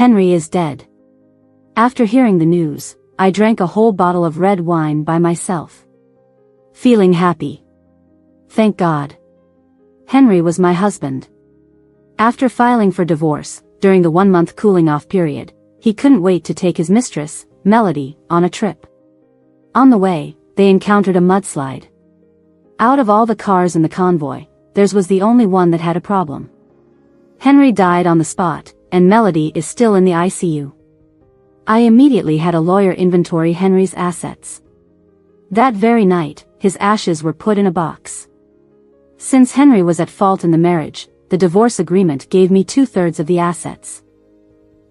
Henry is dead. After hearing the news, I drank a whole bottle of red wine by myself. Feeling happy. Thank God. Henry was my husband. After filing for divorce, during the 1-month cooling-off period, he couldn't wait to take his mistress, Melody, on a trip. On the way, they encountered a mudslide. Out of all the cars in the convoy, theirs was the only one that had a problem. Henry died on the spot, and Melody is still in the ICU. I immediately had a lawyer inventory Henry's assets. That very night, his ashes were put in a box. Since Henry was at fault in the marriage, the divorce agreement gave me 2/3 of the assets.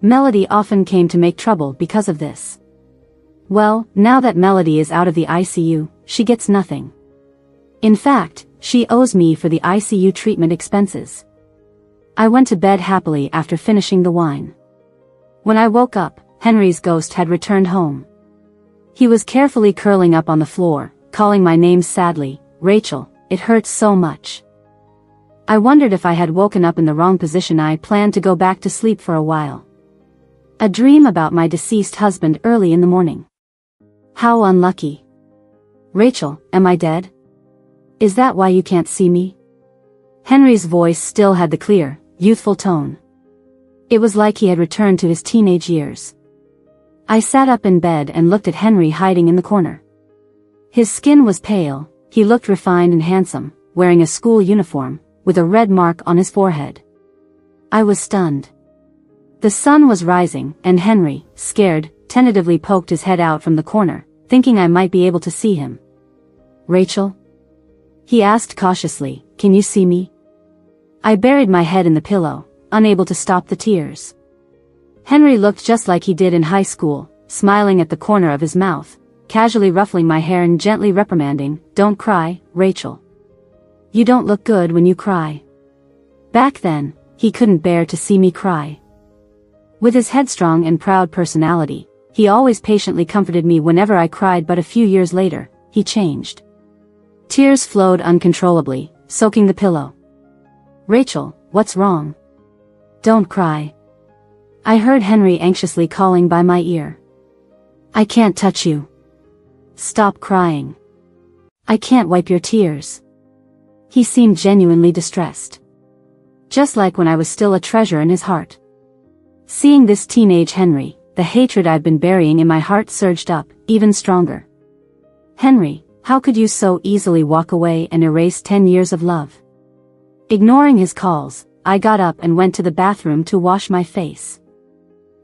Melody often came to make trouble because of this. Well, now that Melody is out of the ICU, she gets nothing. In fact, she owes me for the ICU treatment expenses. I went to bed happily after finishing the wine. When I woke up, Henry's ghost had returned home. He was carefully curling up on the floor, calling my name sadly, "Rachel, it hurts so much." I wondered if I had woken up in the wrong position. I planned to go back to sleep for a while. A dream about my deceased husband early in the morning. How unlucky. "Rachel, am I dead? Is that why you can't see me?" Henry's voice still had the clear, youthful tone. It was like he had returned to his teenage years. I sat up in bed and looked at Henry hiding in the corner. His skin was pale, he looked refined and handsome, wearing a school uniform, with a red mark on his forehead. I was stunned. The sun was rising, and Henry, scared, tentatively poked his head out from the corner, thinking I might be able to see him. "Rachel?" he asked cautiously, "Can you see me?" I buried my head in the pillow, unable to stop the tears. Henry looked just like he did in high school, smiling at the corner of his mouth, casually ruffling my hair and gently reprimanding, "Don't cry, Rachel. You don't look good when you cry." Back then, he couldn't bear to see me cry. With his headstrong and proud personality, he always patiently comforted me whenever I cried, but a few years later, he changed. Tears flowed uncontrollably, soaking the pillow. "Rachel, what's wrong? Don't cry." I heard Henry anxiously calling by my ear. "I can't touch you. Stop crying. I can't wipe your tears." He seemed genuinely distressed. Just like when I was still a treasure in his heart. Seeing this teenage Henry, the hatred I'd been burying in my heart surged up, even stronger. "Henry, how could you so easily walk away and erase 10 years of love?" Ignoring his calls, I got up and went to the bathroom to wash my face.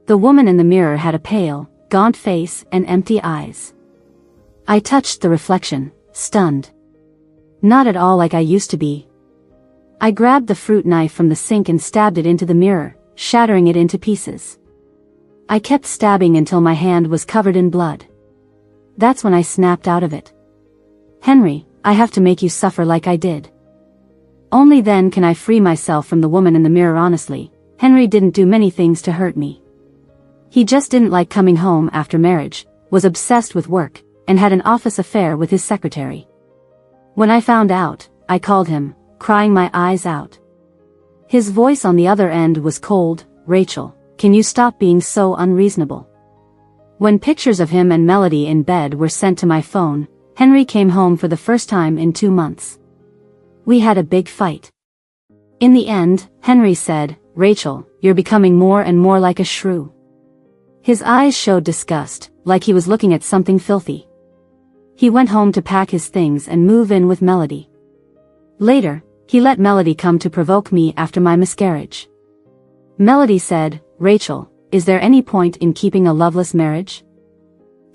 The woman in the mirror had a pale, gaunt face and empty eyes. I touched the reflection, stunned. Not at all like I used to be. I grabbed the fruit knife from the sink and stabbed it into the mirror, shattering it into pieces. I kept stabbing until my hand was covered in blood. That's when I snapped out of it. "Henry, I have to make you suffer like I did. Only then can I free myself from the woman in the mirror." Honestly, Henry didn't do many things to hurt me. He just didn't like coming home after marriage, was obsessed with work, and had an office affair with his secretary. When I found out, I called him, crying my eyes out. His voice on the other end was cold. "Rachel, can you stop being so unreasonable?" When pictures of him and Melody in bed were sent to my phone, Henry came home for the first time in 2 months. We had a big fight. In the end, Henry said, "Rachel, you're becoming more and more like a shrew." His eyes showed disgust, like he was looking at something filthy. He went home to pack his things and move in with Melody. Later, he let Melody come to provoke me after my miscarriage. Melody said, "Rachel, is there any point in keeping a loveless marriage?"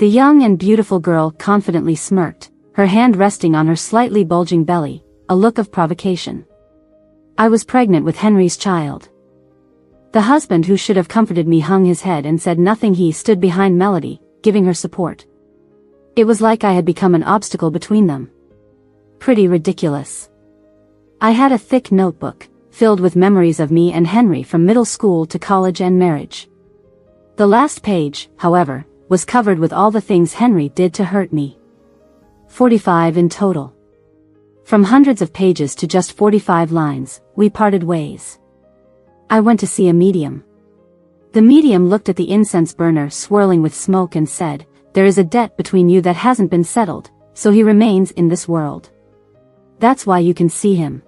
The young and beautiful girl confidently smirked, her hand resting on her slightly bulging belly, a look of provocation. I was pregnant with Henry's child. The husband who should have comforted me hung his head and said nothing. He stood behind Melody, giving her support. It was like I had become an obstacle between them. Pretty ridiculous. I had a thick notebook, filled with memories of me and Henry from middle school to college and marriage. The last page, however, was covered with all the things Henry did to hurt me. 45 in total. From hundreds of pages to just 45 lines, we parted ways. I went to see a medium. The medium looked at the incense burner swirling with smoke and said, "There is a debt between you that hasn't been settled, so he remains in this world. That's why you can see him."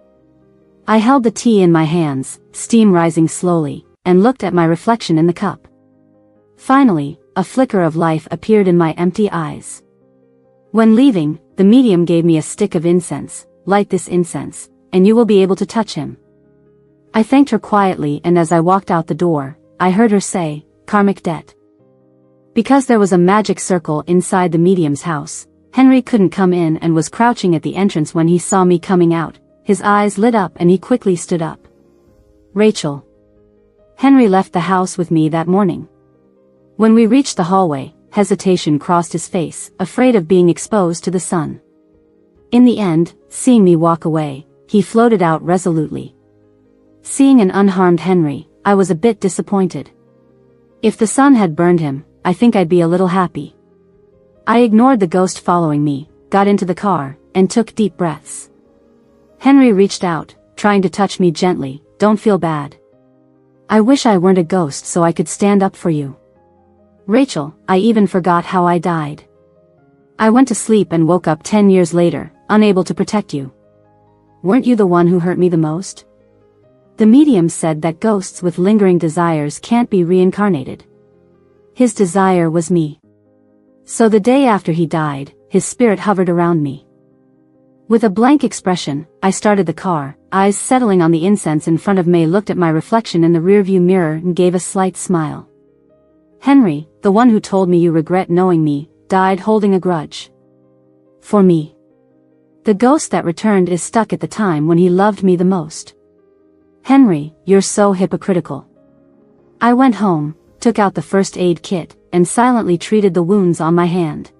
I held the tea in my hands, steam rising slowly, and looked at my reflection in the cup. Finally, a flicker of life appeared in my empty eyes. When leaving, the medium gave me a stick of incense. "Light this incense, and you will be able to touch him." I thanked her quietly, and as I walked out the door, I heard her say, "Karmic debt." Because there was a magic circle inside the medium's house, Henry couldn't come in and was crouching at the entrance when he saw me coming out. His eyes lit up and he quickly stood up. "Rachel." Henry left the house with me that morning. When we reached the hallway, hesitation crossed his face, afraid of being exposed to the sun. In the end, seeing me walk away, he floated out resolutely. Seeing an unharmed Henry, I was a bit disappointed. If the sun had burned him, I think I'd be a little happy. I ignored the ghost following me, got into the car, and took deep breaths. Henry reached out, trying to touch me gently. "Don't feel bad. I wish I weren't a ghost so I could stand up for you. Rachel, I even forgot how I died. I went to sleep and woke up 10 years later, unable to protect you. Weren't you the one who hurt me the most?" The medium said that ghosts with lingering desires can't be reincarnated. His desire was me. So the day after he died, his spirit hovered around me. With a blank expression, I started the car, eyes settling on the incense in front of me, looked at my reflection in the rearview mirror and gave a slight smile. "Henry, the one who told me you regret knowing me, died holding a grudge. For me. The ghost that returned is stuck at the time when he loved me the most." "Henry, you're so hypocritical." I went home, took out the first aid kit, and silently treated the wounds on my hand.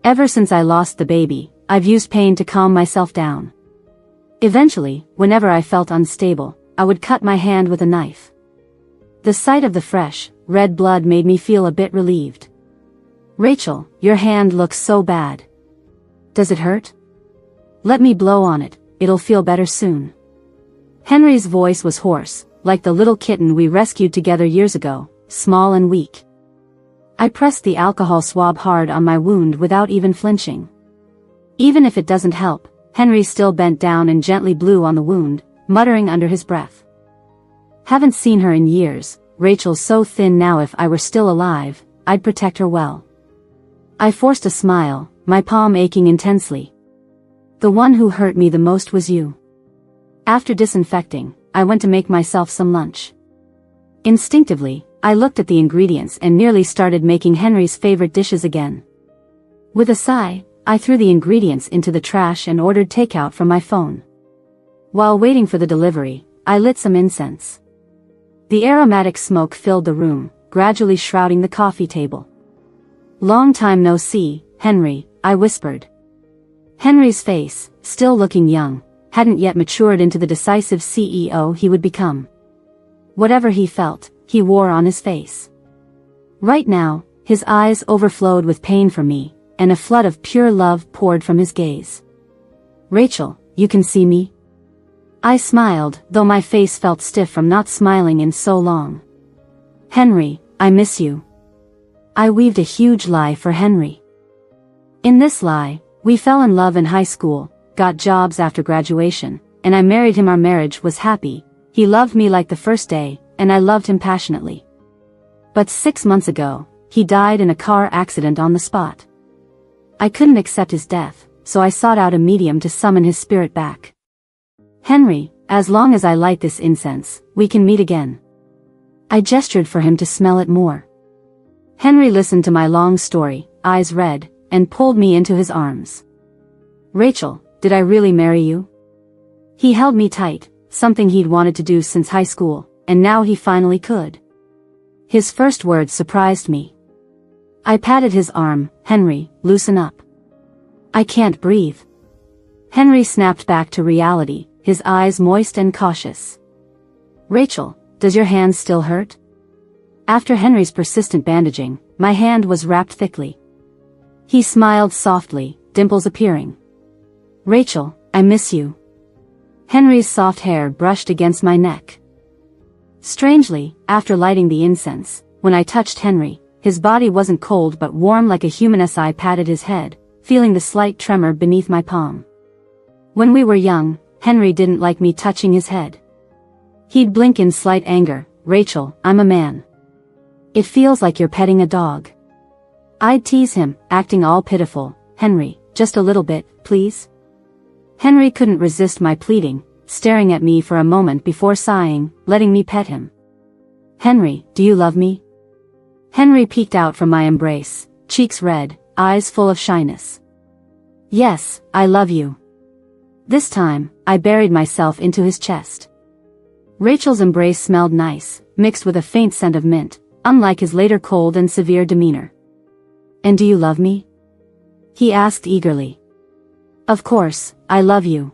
Ever since I lost the baby, I've used pain to calm myself down. Eventually, whenever I felt unstable, I would cut my hand with a knife. The sight of the fresh, red blood made me feel a bit relieved. "Rachel, your hand looks so bad. Does it hurt? Let me blow on it, it'll feel better soon." Henry's voice was hoarse, like the little kitten we rescued together years ago, small and weak. I pressed the alcohol swab hard on my wound without even flinching. Even if it doesn't help, Henry still bent down and gently blew on the wound, muttering under his breath. "Haven't seen her in years. Rachel's so thin now. If I were still alive, I'd protect her well." I forced a smile, my palm aching intensely. "The one who hurt me the most was you." After disinfecting, I went to make myself some lunch. Instinctively, I looked at the ingredients and nearly started making Henry's favorite dishes again. With a sigh, I threw the ingredients into the trash and ordered takeout from my phone. While waiting for the delivery, I lit some incense. The aromatic smoke filled the room, gradually shrouding the coffee table. "Long time no see, Henry," I whispered. Henry's face, still looking young, hadn't yet matured into the decisive CEO he would become. Whatever he felt, he wore on his face. Right now, his eyes overflowed with pain for me, and a flood of pure love poured from his gaze. "Rachel, you can see me?" I smiled, though my face felt stiff from not smiling in so long. "Henry, I miss you." I weaved a huge lie for Henry. In this lie, we fell in love in high school, got jobs after graduation, and I married him. Our marriage was happy. He loved me like the first day, and I loved him passionately. But 6 months ago, he died in a car accident on the spot. I couldn't accept his death, so I sought out a medium to summon his spirit back. "Henry, as long as I light this incense, we can meet again." I gestured for him to smell it more. Henry listened to my long story, eyes red, and pulled me into his arms. "Rachel, did I really marry you?" He held me tight, something he'd wanted to do since high school, and now he finally could. His first words surprised me. I patted his arm. "Henry, loosen up. I can't breathe." Henry snapped back to reality, his eyes moist and cautious. "Rachel, does your hand still hurt?" After Henry's persistent bandaging, my hand was wrapped thickly. He smiled softly, dimples appearing. "Rachel, I miss you." Henry's soft hair brushed against my neck. Strangely, after lighting the incense, when I touched Henry, his body wasn't cold but warm like a human as I patted his head, feeling the slight tremor beneath my palm. When we were young, Henry didn't like me touching his head. He'd blink in slight anger. "Rachel, I'm a man. It feels like you're petting a dog." I'd tease him, acting all pitiful. "Henry, just a little bit, please." Henry couldn't resist my pleading, staring at me for a moment before sighing, letting me pet him. "Henry, do you love me?" Henry peeked out from my embrace, cheeks red, eyes full of shyness. "Yes, I love you." This time, I buried myself into his chest. Rachel's embrace smelled nice, mixed with a faint scent of mint, unlike his later cold and severe demeanor. "And do you love me?" he asked eagerly. "Of course, I love you."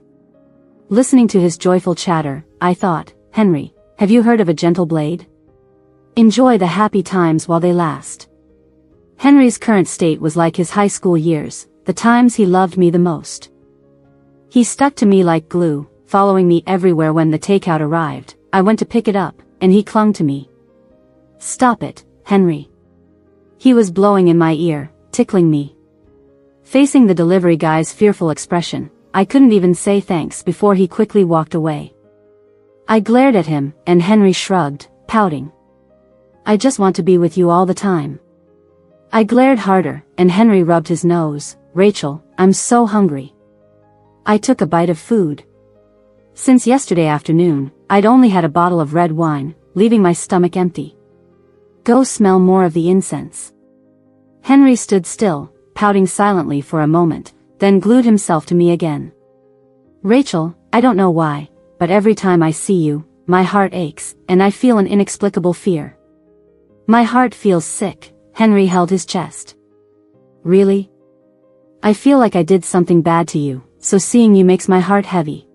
Listening to his joyful chatter, I thought, "Henry, have you heard of a gentle blade? Enjoy the happy times while they last." Henry's current state was like his high school years, the times he loved me the most. He stuck to me like glue, following me everywhere. When the takeout arrived, I went to pick it up, and he clung to me. "Stop it, Henry." He was blowing in my ear, tickling me. Facing the delivery guy's fearful expression, I couldn't even say thanks before he quickly walked away. I glared at him, and Henry shrugged, pouting. "I just want to be with you all the time." I glared harder, and Henry rubbed his nose. "Rachel, I'm so hungry." I took a bite of food. Since yesterday afternoon, I'd only had a bottle of red wine, leaving my stomach empty. "Go smell more of the incense." Henry stood still, pouting silently for a moment, then glued himself to me again. "Rachel, I don't know why, but every time I see you, my heart aches, and I feel an inexplicable fear." "My heart feels sick." Henry held his chest. "Really? I feel like I did something bad to you, so seeing you makes my heart heavy."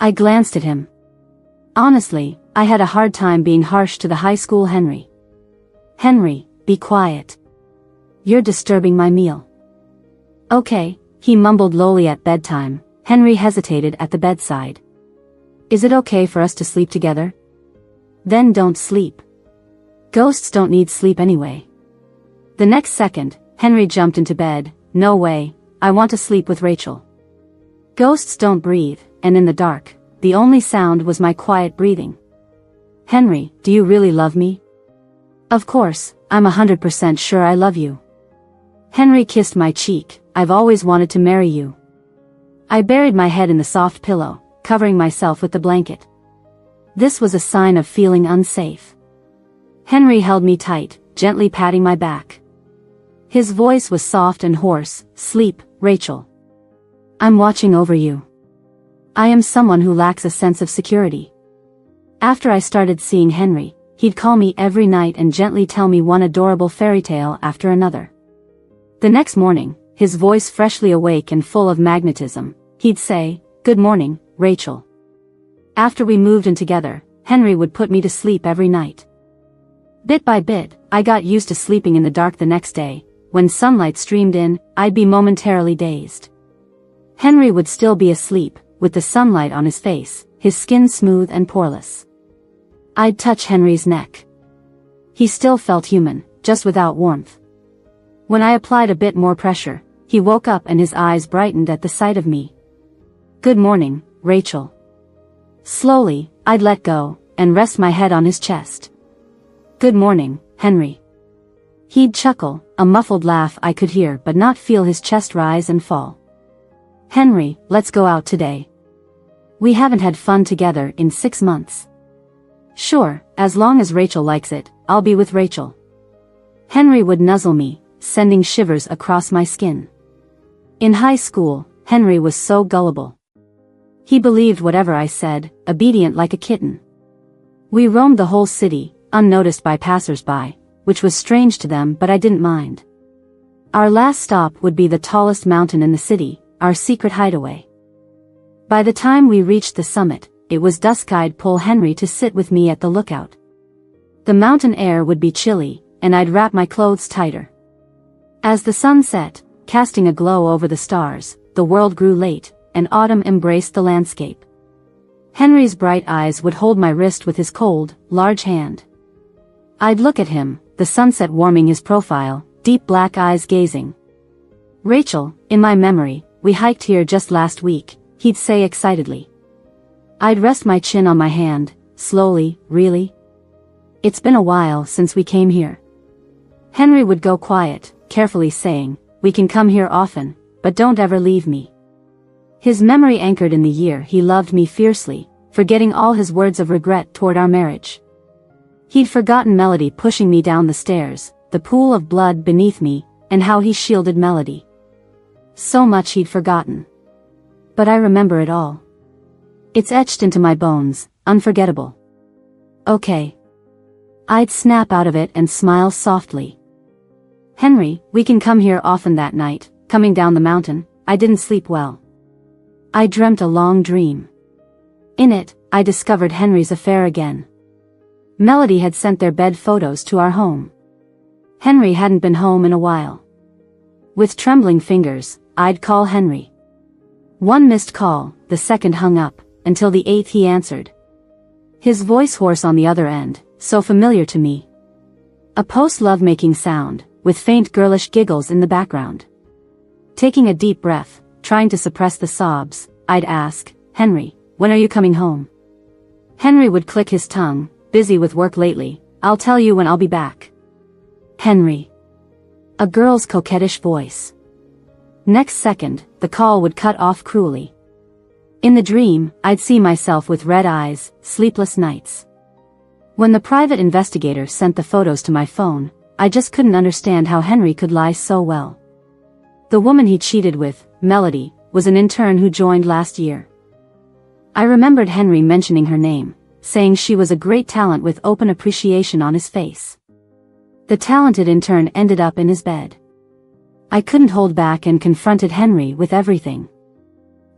I glanced at him. Honestly, I had a hard time being harsh to the high school Henry. "Henry, be quiet. You're disturbing my meal." "Okay," he mumbled lowly. At bedtime, Henry hesitated at the bedside. "Is it okay for us to sleep together?" "Then don't sleep. Ghosts don't need sleep anyway." The next second, Henry jumped into bed. "No way, I want to sleep with Rachel." Ghosts don't breathe, and in the dark, the only sound was my quiet breathing. "Henry, do you really love me?" "Of course, I'm 100% sure I love you." Henry kissed my cheek. "I've always wanted to marry you." I buried my head in the soft pillow, covering myself with the blanket. This was a sign of feeling unsafe. Henry held me tight, gently patting my back. His voice was soft and hoarse. "Sleep, Rachel. I'm watching over you." I am someone who lacks a sense of security. After I started seeing Henry, he'd call me every night and gently tell me one adorable fairy tale after another. The next morning, his voice freshly awake and full of magnetism, he'd say, "Good morning, Rachel." After we moved in together, Henry would put me to sleep every night. Bit by bit, I got used to sleeping in the dark. The next day, when sunlight streamed in, I'd be momentarily dazed. Henry would still be asleep, with the sunlight on his face, his skin smooth and poreless. I'd touch Henry's neck. He still felt human, just without warmth. When I applied a bit more pressure, he woke up and his eyes brightened at the sight of me. "Good morning, Rachel." Slowly, I'd let go, and rest my head on his chest. "Good morning, Henry." He'd chuckle, a muffled laugh I could hear but not feel his chest rise and fall. "Henry, let's go out today. We haven't had fun together in 6 months." "Sure, as long as Rachel likes it, I'll be with Rachel." Henry would nuzzle me, sending shivers across my skin. In high school, Henry was so gullible. He believed whatever I said, obedient like a kitten. We roamed the whole city, unnoticed by passers-by, which was strange to them but I didn't mind. Our last stop would be the tallest mountain in the city, our secret hideaway. By the time we reached the summit, it was dusk. I'd pull Henry to sit with me at the lookout. The mountain air would be chilly, and I'd wrap my clothes tighter. As the sun set, casting a glow over the stars, the world grew late, and autumn embraced the landscape. Henry's bright eyes would hold my wrist with his cold, large hand. I'd look at him, the sunset warming his profile, deep black eyes gazing. "Rachel, in my memory, we hiked here just last week," he'd say excitedly. I'd rest my chin on my hand, slowly. "Really? It's been a while since we came here." Henry would go quiet, carefully saying, "We can come here often, but don't ever leave me." His memory anchored in the year he loved me fiercely, forgetting all his words of regret toward our marriage. He'd forgotten Melody pushing me down the stairs, the pool of blood beneath me, and how he shielded Melody. So much he'd forgotten. But I remember it all. It's etched into my bones, unforgettable. "Okay." I'd snap out of it and smile softly. "Henry, we can come here often." That night, coming down the mountain, I didn't sleep well. I dreamt a long dream. In it, I discovered Henry's affair again. Melody had sent their bed photos to our home. Henry hadn't been home in a while. With trembling fingers, I'd call Henry. One missed call, the second hung up, until the eighth he answered. His voice hoarse on the other end, so familiar to me. A post-lovemaking sound, with faint girlish giggles in the background. Taking a deep breath, trying to suppress the sobs, I'd ask, "Henry, when are you coming home?" Henry would click his tongue, "Busy with work lately, I'll tell you when I'll be back." Henry. A girl's coquettish voice. Next second, the call would cut off cruelly. In the dream, I'd see myself with red eyes, sleepless nights. When the private investigator sent the photos to my phone, I just couldn't understand how Henry could lie so well. The woman he cheated with, Melody, was an intern who joined last year. I remembered Henry mentioning her name, saying she was a great talent with open appreciation on his face. The talented intern ended up in his bed. I couldn't hold back and confronted Henry with everything.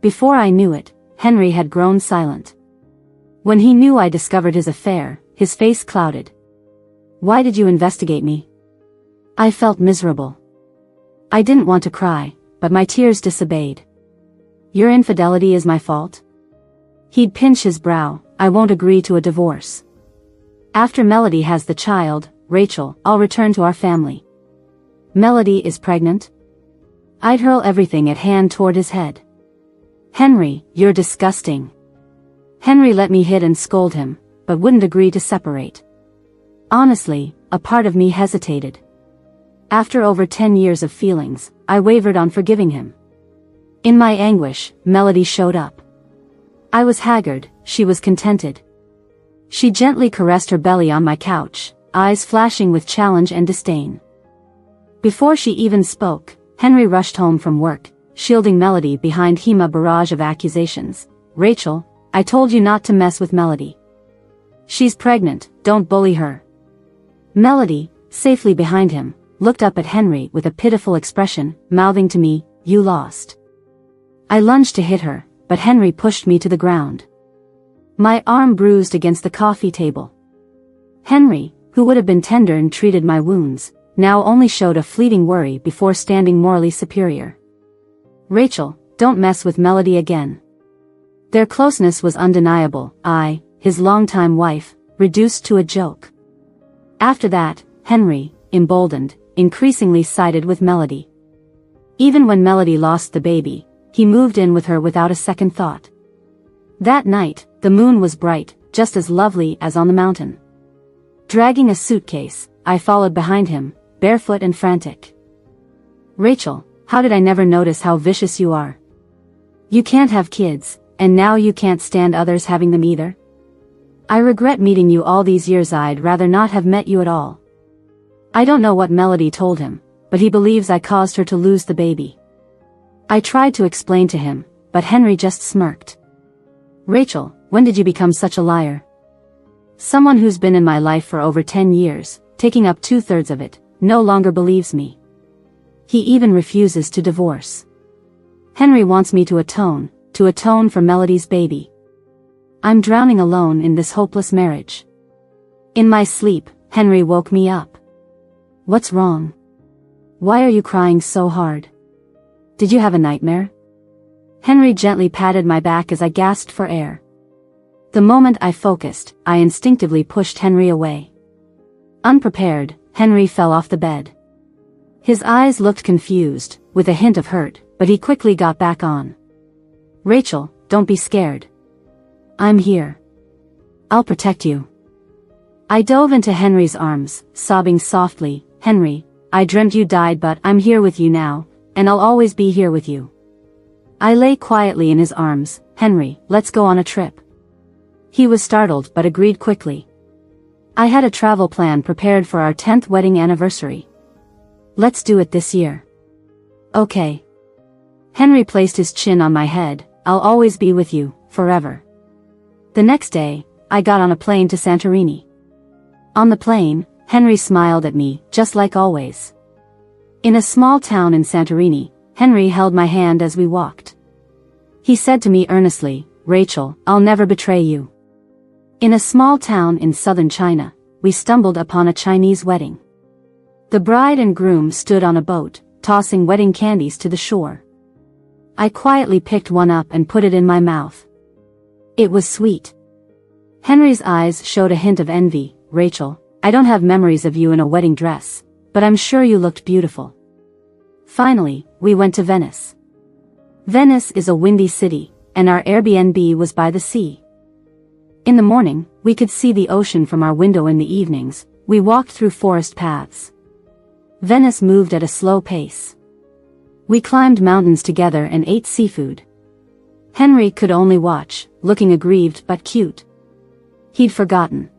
Before I knew it, Henry had grown silent. When he knew I discovered his affair, his face clouded. "Why did you investigate me?" I felt miserable. I didn't want to cry, but my tears disobeyed. "Your infidelity is my fault?" He'd pinch his brow. "I won't agree to a divorce. After Melody has the child, Rachel, I'll return to our family." "Melody is pregnant?" I'd hurl everything at hand toward his head. "Henry, you're disgusting." Henry let me hit and scold him, but wouldn't agree to separate. Honestly, a part of me hesitated. After over 10 years of feelings, I wavered on forgiving him. In my anguish, Melody showed up. I was haggard, she was contented. She gently caressed her belly on my couch, eyes flashing with challenge and disdain. Before she even spoke, Henry rushed home from work, shielding Melody behind a barrage of accusations. "Rachel, I told you not to mess with Melody. She's pregnant, don't bully her." Melody, safely behind him, looked up at Henry with a pitiful expression, mouthing to me, "You lost." I lunged to hit her, but Henry pushed me to the ground. My arm bruised against the coffee table. Henry, who would have been tender and treated my wounds, now only showed a fleeting worry before standing morally superior. "Rachel, don't mess with Melody again." Their closeness was undeniable. I, his longtime wife, reduced to a joke. After that, Henry, emboldened, increasingly sided with Melody. Even when Melody lost the baby, he moved in with her without a second thought. That night, the moon was bright, just as lovely as on the mountain. Dragging a suitcase, I followed behind him, barefoot and frantic. "Rachel, how did I never notice how vicious you are? You can't have kids, and now you can't stand others having them either? I regret meeting you all these years. I'd rather not have met you at all." I don't know what Melody told him, but he believes I caused her to lose the baby. I tried to explain to him, but Henry just smirked. "Rachel, when did you become such a liar? Someone who's been in my life for over 10 years, taking up 2/3 of it, no longer believes me. He even refuses to divorce. Henry wants me to atone for Melody's baby. I'm drowning alone in this hopeless marriage." In my sleep, Henry woke me up. "What's wrong? Why are you crying so hard? Did you have a nightmare?" Henry gently patted my back as I gasped for air. The moment I focused, I instinctively pushed Henry away. Unprepared, Henry fell off the bed. His eyes looked confused, with a hint of hurt, but he quickly got back on. "Rachel, don't be scared. I'm here. I'll protect you." I dove into Henry's arms, sobbing softly, "Henry, I dreamt you died, but I'm here with you now, and I'll always be here with you." I lay quietly in his arms. "Henry, let's go on a trip." He was startled but agreed quickly. I had a travel plan prepared for our 10th wedding anniversary. "Let's do it this year." "Okay." Henry placed his chin on my head. "I'll always be with you, forever." The next day, I got on a plane to Santorini. On the plane, Henry smiled at me, just like always. In a small town in Santorini, Henry held my hand as we walked. He said to me earnestly, "Rachel, I'll never betray you." In a small town in southern China, we stumbled upon a Chinese wedding. The bride and groom stood on a boat, tossing wedding candies to the shore. I quietly picked one up and put it in my mouth. It was sweet. Henry's eyes showed a hint of envy. "Rachel, I don't have memories of you in a wedding dress, but I'm sure you looked beautiful." Finally, we went to Venice. Venice is a windy city, and our Airbnb was by the sea. In the morning, we could see the ocean from our window. In the evenings, we walked through forest paths. Venice moved at a slow pace. We climbed mountains together and ate seafood. Henry could only watch, looking aggrieved but cute. He'd forgotten.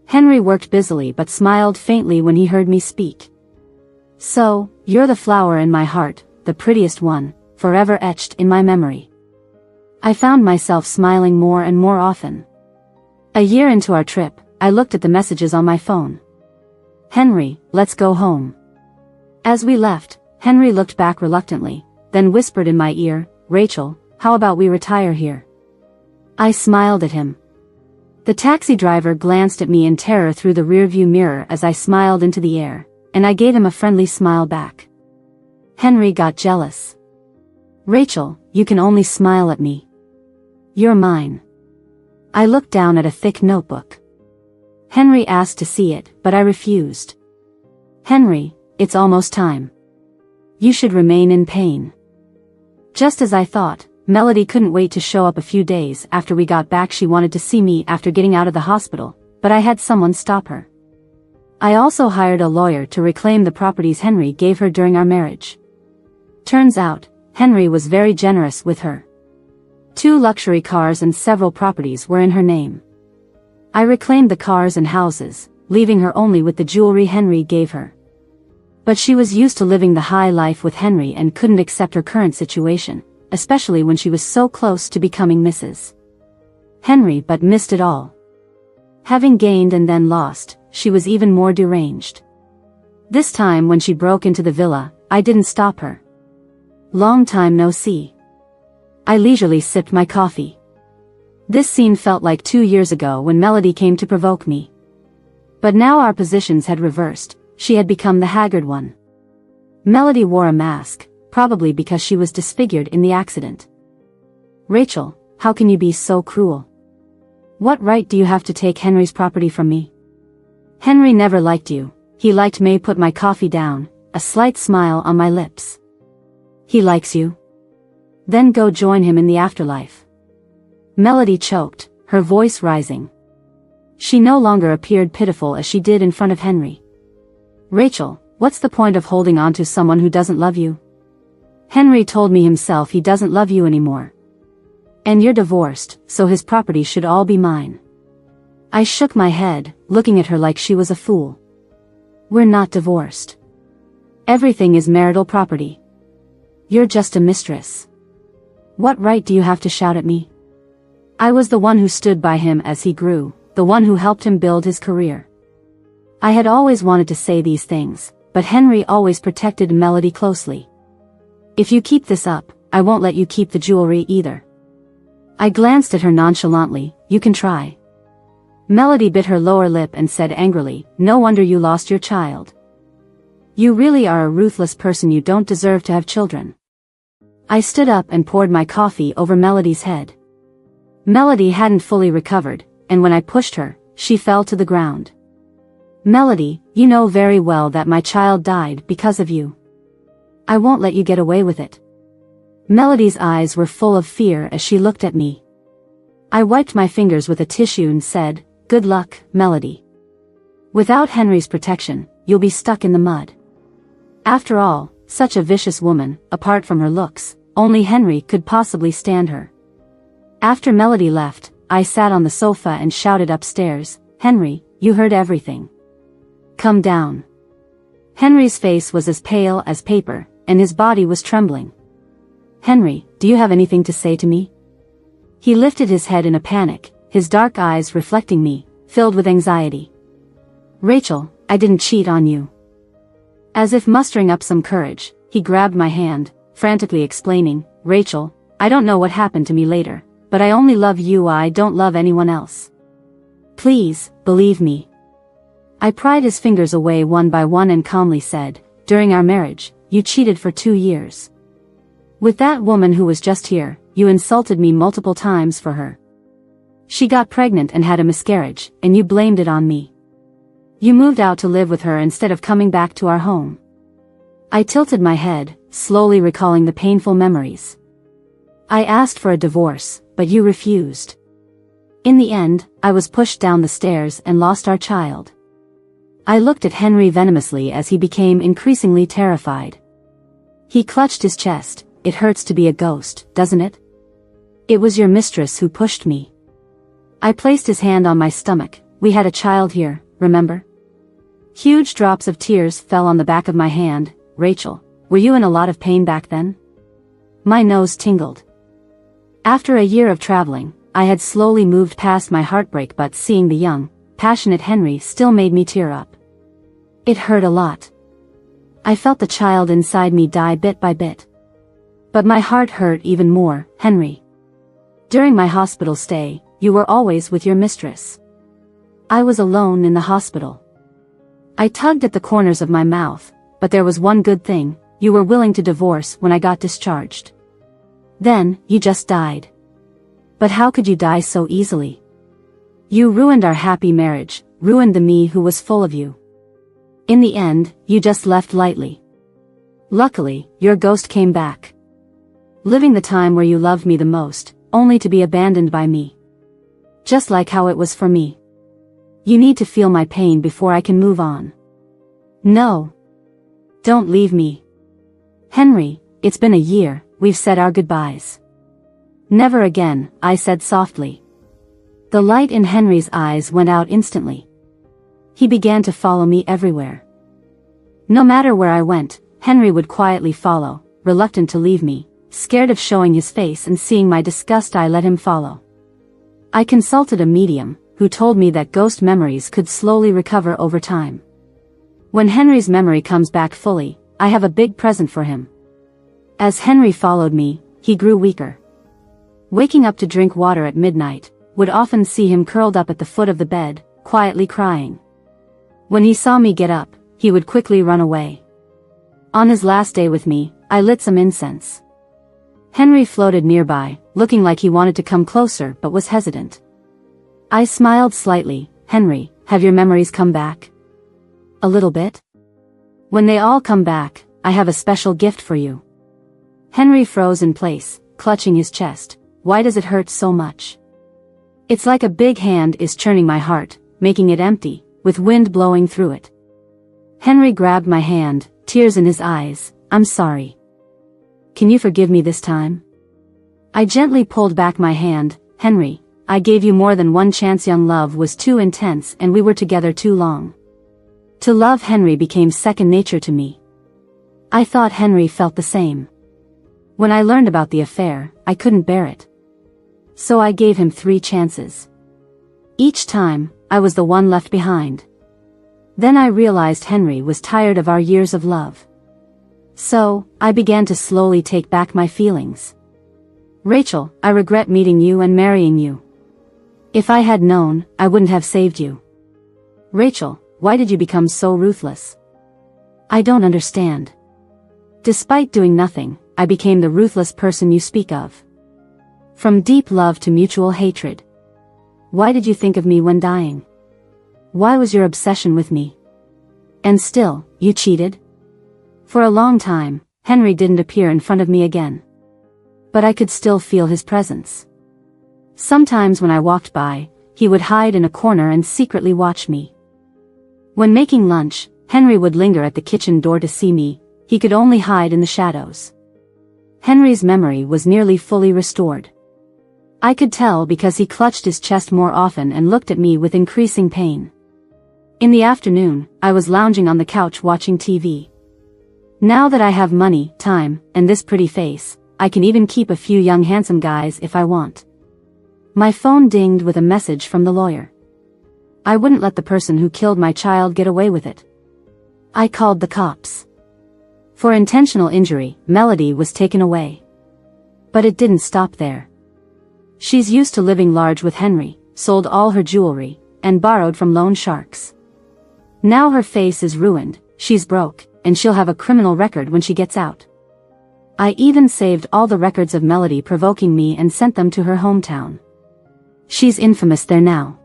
Henry worked busily but smiled faintly when he heard me speak. "So, you're the flower in my heart, the prettiest one, forever etched in my memory." I found myself smiling more and more often. A year into our trip, I looked at the messages on my phone. "Henry, let's go home." As we left, Henry looked back reluctantly, then whispered in my ear, "Rachel, how about we retire here?" I smiled at him. The taxi driver glanced at me in terror through the rearview mirror as I smiled into the air, and I gave him a friendly smile back. Henry got jealous. "Rachel, you can only smile at me. You're mine." I looked down at a thick notebook. Henry asked to see it, but I refused. "Henry, it's almost time. You should remain in pain." Just as I thought, Melody couldn't wait to show up. A few days after we got back, she wanted to see me after getting out of the hospital, but I had someone stop her. I also hired a lawyer to reclaim the properties Henry gave her during our marriage. Turns out, Henry was very generous with her. 2 luxury cars and several properties were in her name. I reclaimed the cars and houses, leaving her only with the jewelry Henry gave her. But she was used to living the high life with Henry and couldn't accept her current situation, especially when she was so close to becoming Mrs. Henry, but missed it all. Having gained and then lost, she was even more deranged. This time when she broke into the villa, I didn't stop her. "Long time no see." I leisurely sipped my coffee. This scene felt like 2 years ago when Melody came to provoke me. But now our positions had reversed. She had become the haggard one. Melody wore a mask, probably because she was disfigured in the accident. "Rachel, how can you be so cruel? What right do you have to take Henry's property from me? Henry never liked you, he liked me." Put my coffee down, a slight smile on my lips. "He likes you? Then go join him in the afterlife." Melody choked, her voice rising. She no longer appeared pitiful as she did in front of Henry. "Rachel, what's the point of holding on to someone who doesn't love you? Henry told me himself he doesn't love you anymore. And you're divorced, so his property should all be mine." I shook my head, looking at her like she was a fool. "We're not divorced. Everything is marital property. You're just a mistress. What right do you have to shout at me?" I was the one who stood by him as he grew, the one who helped him build his career. I had always wanted to say these things, but Henry always protected Melody closely. "If you keep this up, I won't let you keep the jewelry either." I glanced at her nonchalantly. "You can try." Melody bit her lower lip and said angrily, "No wonder you lost your child. You really are a ruthless person. You don't deserve to have children." I stood up and poured my coffee over Melody's head. Melody hadn't fully recovered, and when I pushed her, she fell to the ground. Melody, you know very well that my child died because of you. I won't let you get away with it. Melody's eyes were full of fear as she looked at me. I wiped my fingers with a tissue and said, "Good luck, Melody. Without Henry's protection, you'll be stuck in the mud." After all, such a vicious woman, apart from her looks, only Henry could possibly stand her. After Melody left, I sat on the sofa and shouted upstairs, "Henry, you heard everything. Come down." Henry's face was as pale as paper, and his body was trembling. "Henry, do you have anything to say to me?" He lifted his head in a panic, his dark eyes reflecting me, filled with anxiety. "Rachel, I didn't cheat on you." As if mustering up some courage, he grabbed my hand, frantically explaining, "Rachel, I don't know what happened to me later, but I only love you. I don't love anyone else. Please, believe me." I pried his fingers away one by one and calmly said, "During our marriage, you cheated for 2 years. With that woman who was just here, you insulted me multiple times for her. She got pregnant and had a miscarriage, and you blamed it on me. You moved out to live with her instead of coming back to our home." I tilted my head, slowly recalling the painful memories. "I asked for a divorce, but you refused. In the end, I was pushed down the stairs and lost our child." I looked at Henry venomously as he became increasingly terrified. He clutched his chest. "It hurts to be a ghost, doesn't it? It was your mistress who pushed me." I placed his hand on my stomach. "We had a child here, remember?" Huge drops of tears fell on the back of my hand. "Rachel, were you in a lot of pain back then?" My nose tingled. After a year of traveling, I had slowly moved past my heartbreak, but seeing the young, passionate Henry still made me tear up. It hurt a lot. I felt the child inside me die bit by bit. But my heart hurt even more. "Henry, during my hospital stay, you were always with your mistress. I was alone in the hospital." I tugged at the corners of my mouth, "But there was one good thing, you were willing to divorce when I got discharged. Then, you just died. But how could you die so easily? You ruined our happy marriage, ruined the me who was full of you. In the end, you just left lightly. Luckily, your ghost came back. Living the time where you loved me the most, only to be abandoned by me. Just like how it was for me. You need to feel my pain before I can move on. No. Don't leave me. Henry, it's been a year, we've said our goodbyes." "Never again," I said softly. The light in Henry's eyes went out instantly. He began to follow me everywhere. No matter where I went, Henry would quietly follow, reluctant to leave me. Scared of showing his face and seeing my disgust, I let him follow. I consulted a medium, who told me that ghost memories could slowly recover over time. When Henry's memory comes back fully, I have a big present for him. As Henry followed me, he grew weaker. Waking up to drink water at midnight, would often see him curled up at the foot of the bed, quietly crying. When he saw me get up, he would quickly run away. On his last day with me, I lit some incense. Henry floated nearby, looking like he wanted to come closer but was hesitant. I smiled slightly. "Henry, have your memories come back?" "A little bit. When they all come back, I have a special gift for you." Henry froze in place, clutching his chest. "Why does it hurt so much?" "It's like a big hand is churning my heart, making it empty, with wind blowing through it." Henry grabbed my hand, tears in his eyes. "I'm sorry. Can you forgive me this time?" I gently pulled back my hand. "Henry, I gave you more than one chance. Young love was too intense and we were together too long. To love Henry became second nature to me. I thought Henry felt the same. When I learned about the affair, I couldn't bear it. So I gave him 3 chances. Each time, I was the one left behind. Then I realized Henry was tired of our years of love. So, I began to slowly take back my feelings. "Rachel, I regret meeting you and marrying you. If I had known, I wouldn't have saved you. Rachel, why did you become so ruthless? I don't understand. Despite doing nothing, I became the ruthless person you speak of. From deep love to mutual hatred. Why did you think of me when dying? Why was your obsession with me? And still, you cheated? For a long time, Henry didn't appear in front of me again. But I could still feel his presence. Sometimes when I walked by, he would hide in a corner and secretly watch me. When making lunch, Henry would linger at the kitchen door to see me. He could only hide in the shadows. Henry's memory was nearly fully restored. I could tell because he clutched his chest more often and looked at me with increasing pain. In the afternoon, I was lounging on the couch watching TV. Now that I have money, time, and this pretty face, I can even keep a few young handsome guys if I want. My phone dinged with a message from the lawyer. I wouldn't let the person who killed my child get away with it. I called the cops. For intentional injury, Melody was taken away. But it didn't stop there. She's used to living large with Henry, sold all her jewelry, and borrowed from loan sharks. Now her face is ruined, she's broke, and she'll have a criminal record when she gets out. I even saved all the records of Melody provoking me and sent them to her hometown. She's infamous there now.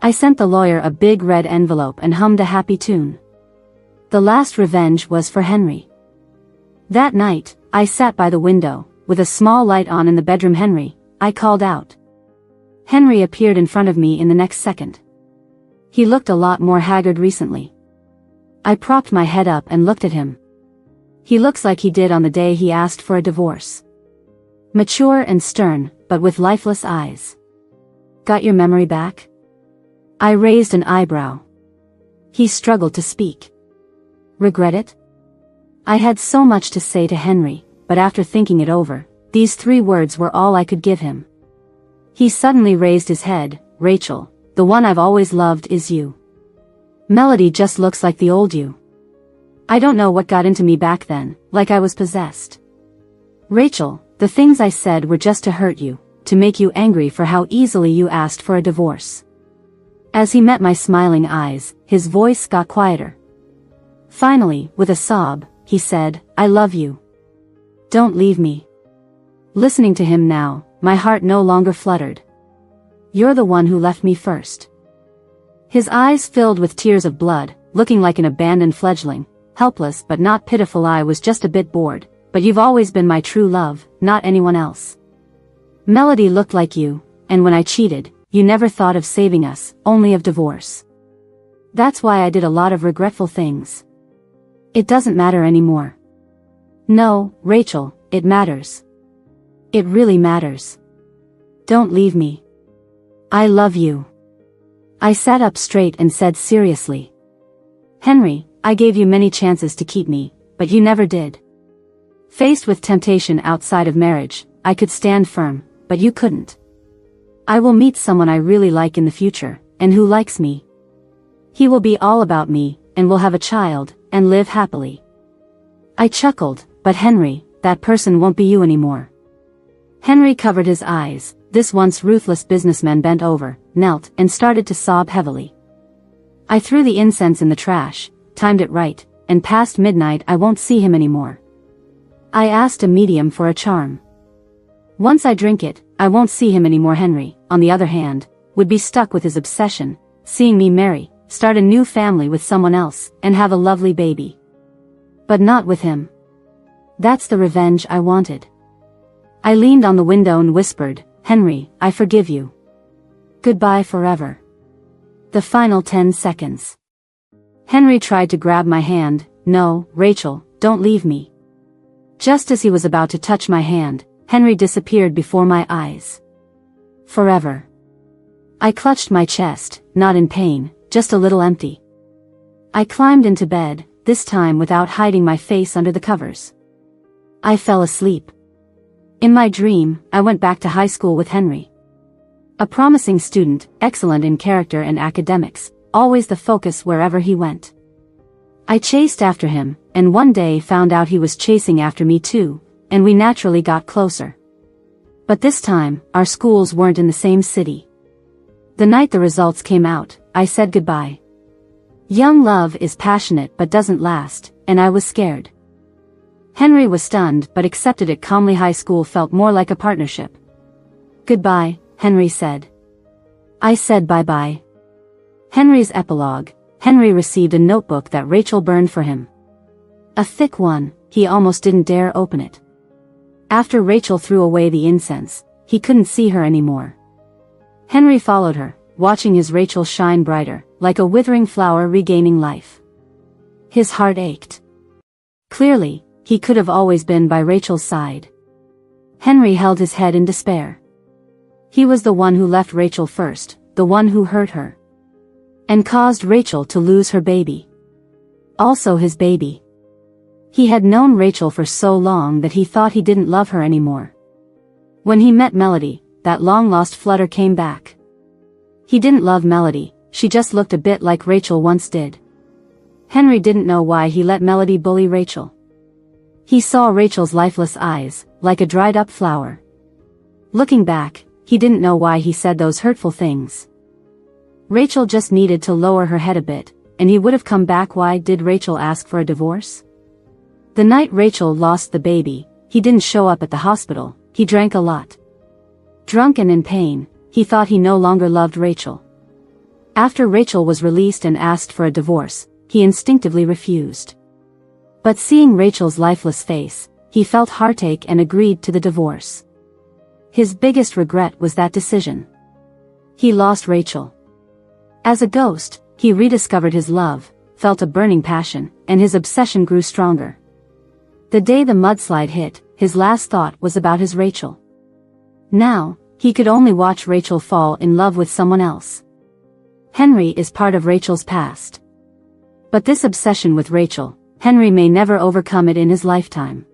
I sent the lawyer a big red envelope and hummed a happy tune. The last revenge was for Henry. That night, I sat by the window, with a small light on in the bedroom. Henry, I called out. Henry appeared in front of me in the next second. He looked a lot more haggard recently. I propped my head up and looked at him. He looks like he did on the day he asked for a divorce. Mature and stern, but with lifeless eyes. Got your memory back? I raised an eyebrow. He struggled to speak. Regret it? I had so much to say to Henry, but after thinking it over, these 3 words were all I could give him. He suddenly raised his head. Rachel, the one I've always loved is you. Melody just looks like the old you. I don't know what got into me back then, like I was possessed. Rachel, the things I said were just to hurt you, to make you angry for how easily you asked for a divorce. As he met my smiling eyes, his voice got quieter. Finally, with a sob, he said, I love you. Don't leave me. Listening to him now, my heart no longer fluttered. You're the one who left me first. His eyes filled with tears of blood, looking like an abandoned fledgling, helpless but not pitiful. I was just a bit bored, but you've always been my true love, not anyone else. Melody looked like you, and when I cheated, you never thought of saving us, only of divorce. That's why I did a lot of regretful things. It doesn't matter anymore. No, Rachel, it matters. It really matters. Don't leave me. I love you. I sat up straight and said seriously. Henry, I gave you many chances to keep me, but you never did. Faced with temptation outside of marriage, I could stand firm, but you couldn't. I will meet someone I really like in the future, and who likes me. He will be all about me, and will have a child, and live happily. I chuckled, but Henry, that person won't be you anymore. Henry covered his eyes. This once ruthless businessman bent over, knelt, and started to sob heavily. I threw the incense in the trash, timed it right, and past midnight I won't see him anymore. I asked a medium for a charm. Once I drink it, I won't see him anymore. Henry, on the other hand, would be stuck with his obsession, seeing me marry, start a new family with someone else, and have a lovely baby. But not with him. That's the revenge I wanted. I leaned on the window and whispered, Henry, I forgive you. Goodbye forever. The final 10 seconds. Henry tried to grab my hand. No, Rachel, don't leave me. Just as he was about to touch my hand, Henry disappeared before my eyes. Forever. I clutched my chest, not in pain, just a little empty. I climbed into bed, this time without hiding my face under the covers. I fell asleep. In my dream, I went back to high school with Henry. A promising student, excellent in character and academics, always the focus wherever he went. I chased after him, and one day found out he was chasing after me too, and we naturally got closer. But this time, our schools weren't in the same city. The night the results came out, I said goodbye. Young love is passionate but doesn't last, and I was scared. Henry was stunned but accepted it calmly. High school felt more like a partnership. Goodbye, Henry said. I said bye-bye. Henry's epilogue. Henry received a notebook that Rachel burned for him. A thick one, he almost didn't dare open it. After Rachel threw away the incense, he couldn't see her anymore. Henry followed her, watching his Rachel shine brighter, like a withering flower regaining life. His heart ached. Clearly, he could have always been by Rachel's side. Henry held his head in despair. He was the one who left Rachel first, the one who hurt her. And caused Rachel to lose her baby. Also his baby. He had known Rachel for so long that he thought he didn't love her anymore. When he met Melody, that long-lost flutter came back. He didn't love Melody, she just looked a bit like Rachel once did. Henry didn't know why he let Melody bully Rachel. He saw Rachel's lifeless eyes, like a dried-up flower. Looking back, he didn't know why he said those hurtful things. Rachel just needed to lower her head a bit, and he would have come back. Why did Rachel ask for a divorce? The night Rachel lost the baby, he didn't show up at the hospital, he drank a lot. Drunk and in pain, he thought he no longer loved Rachel. After Rachel was released and asked for a divorce, he instinctively refused. But seeing Rachel's lifeless face, he felt heartache and agreed to the divorce. His biggest regret was that decision. He lost Rachel. As a ghost, he rediscovered his love, felt a burning passion, and his obsession grew stronger. The day the mudslide hit, his last thought was about his Rachel. Now, he could only watch Rachel fall in love with someone else. Henry is part of Rachel's past. But this obsession with Rachel, Henry may never overcome it in his lifetime.